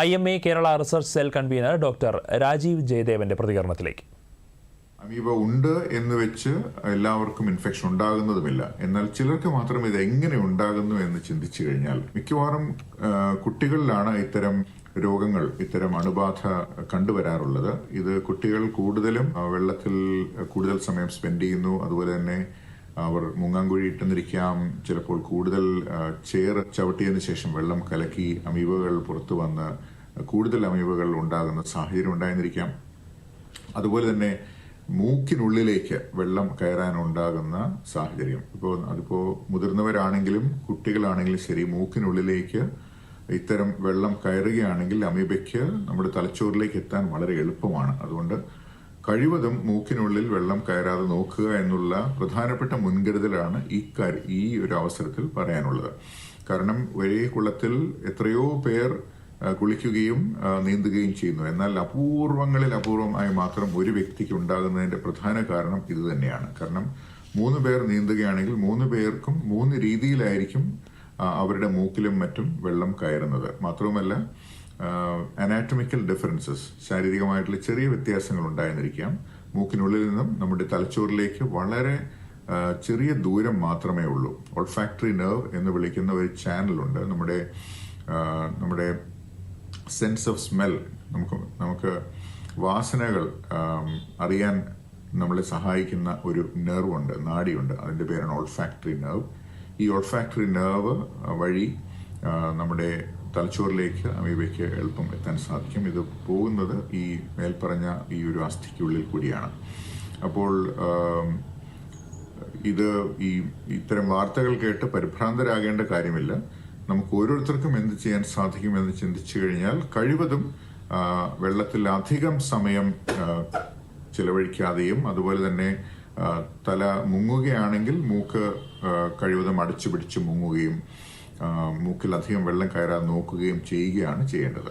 IMA Kerala research cell convener doctor Rajeev ജയദേവന്റെ പ്രതികരണത്തിലേക്ക്. Amoeba ഉണ്ട് എന്ന് വെച്ച് എല്ലാവർക്കും ഇൻഫെക്ഷൻ ഉണ്ടാകുന്നതുമില്ല. എന്നാൽ ചിലർക്ക് മാത്രം ഇത് എങ്ങനെ ഉണ്ടാകുന്നു എന്ന് ചിന്തിച്ചു കഴിഞ്ഞാൽ മിക്കവാറും കുട്ടികളിലാണ് ഇത്തരം രോഗങ്ങൾ, ഇത്തരം അണുബാധ കണ്ടുവരാറുള്ളത്. ഇത് കുട്ടികൾ കൂടുതലും വെള്ളത്തിൽ കൂടുതൽ സമയം സ്പെൻഡ് ചെയ്യുന്നു. അതുപോലെ തന്നെ അവർ മുങ്ങാങ്കുഴി ഇട്ടെന്നിരിക്കാം. ചിലപ്പോൾ കൂടുതൽ ചേർ ചവിട്ടിയതിനു ശേഷം വെള്ളം കലക്കി അമീബകൾ പുറത്തു വന്ന് കൂടുതൽ അമീബകൾ ഉണ്ടാകുന്ന സാഹചര്യം ഉണ്ടായിരിക്കാം. അതുപോലെ തന്നെ മൂക്കിനുള്ളിലേക്ക് വെള്ളം കയറാനുണ്ടാകുന്ന സാഹചര്യം. അതിപ്പോൾ മുതിർന്നവരാണെങ്കിലും കുട്ടികളാണെങ്കിലും ശരി, മൂക്കിനുള്ളിലേക്ക് ഇത്തരം വെള്ളം കയറുകയാണെങ്കിൽ അമീബയ്ക്ക് നമ്മുടെ തലച്ചോറിലേക്ക് എത്താൻ വളരെ എളുപ്പമാണ്. അതുകൊണ്ട് കഴിവതും മൂക്കിനുള്ളിൽ വെള്ളം കയറാതെ നോക്കുക എന്നുള്ള പ്രധാനപ്പെട്ട മുൻകരുതലാണ് ഈ ഒരു അവസരത്തിൽ പറയാനുള്ളത്. കാരണം ഒരേ കുളത്തിൽ എത്രയോ പേർ കുളിക്കുകയും നീന്തുകയും ചെയ്യുന്നു. എന്നാൽ അപൂർവമായി മാത്രം ഒരു വ്യക്തിക്ക് ഉണ്ടാകുന്നതിന്റെ പ്രധാന കാരണം ഇത് തന്നെയാണ്. കാരണം 3 പേർ നീന്തുകയാണെങ്കിൽ 3 പേർക്കും 3 രീതിയിലായിരിക്കും അവരുടെ മൂക്കിലും മറ്റും വെള്ളം കയറുന്നത്. മാത്രവുമല്ല, അനാറ്റമിക്കൽ ഡിഫറൻസസ്, ശാരീരികമായിട്ടുള്ള ചെറിയ വ്യത്യാസങ്ങൾ ഉണ്ടായിരിക്കാം. മൂക്കിനുള്ളിൽ നിന്നും നമ്മുടെ തലച്ചോറിലേക്ക് വളരെ ചെറിയ ദൂരം മാത്രമേ ഉള്ളൂ. ഓൾഫാക്ടറി നെർവ് എന്ന് വിളിക്കുന്ന ഒരു ചാനലുണ്ട്. നമ്മുടെ സെൻസ് ഓഫ് സ്മെൽ, നമുക്ക് വാസനകൾ അറിയാൻ നമ്മളെ സഹായിക്കുന്ന ഒരു നെർവുണ്ട്, നാഡിയുണ്ട്. അതിൻ്റെ പേരാണ് ഓൾഫാക്ടറി നെർവ്. ഈ ഓൾഫാക്ടറി നെർവ് വഴി നമ്മുടെ തലച്ചോറിലേക്ക് അമീബയ്ക്ക് എളുപ്പം എത്താൻ സാധിക്കും. ഇത് പോകുന്നത് ഈ മേൽപ്പറഞ്ഞ ഈ ഒരു അസ്ഥിക്കുള്ളിൽ കൂടിയാണ്. അപ്പോൾ ഇത്തരം വാർത്തകൾ കേട്ട് പരിഭ്രാന്തരാകേണ്ട കാര്യമില്ല. നമുക്ക് ഓരോരുത്തർക്കും എന്ത് ചെയ്യാൻ സാധിക്കുമെന്ന് ചിന്തിച്ചു കഴിഞ്ഞാൽ കഴിവതും വെള്ളത്തിൽ അധികം സമയം ചിലവഴിക്കാതെയും, അതുപോലെ തന്നെ തല മുങ്ങുകയാണെങ്കിൽ മൂക്ക് കഴിവതും അടച്ചു പിടിച്ച് മുങ്ങുകയും മൂക്കിൽ അധികം വെള്ളം കയറാതെ നോക്കുകയും ചെയ്യുകയാണ് ചെയ്യേണ്ടത്.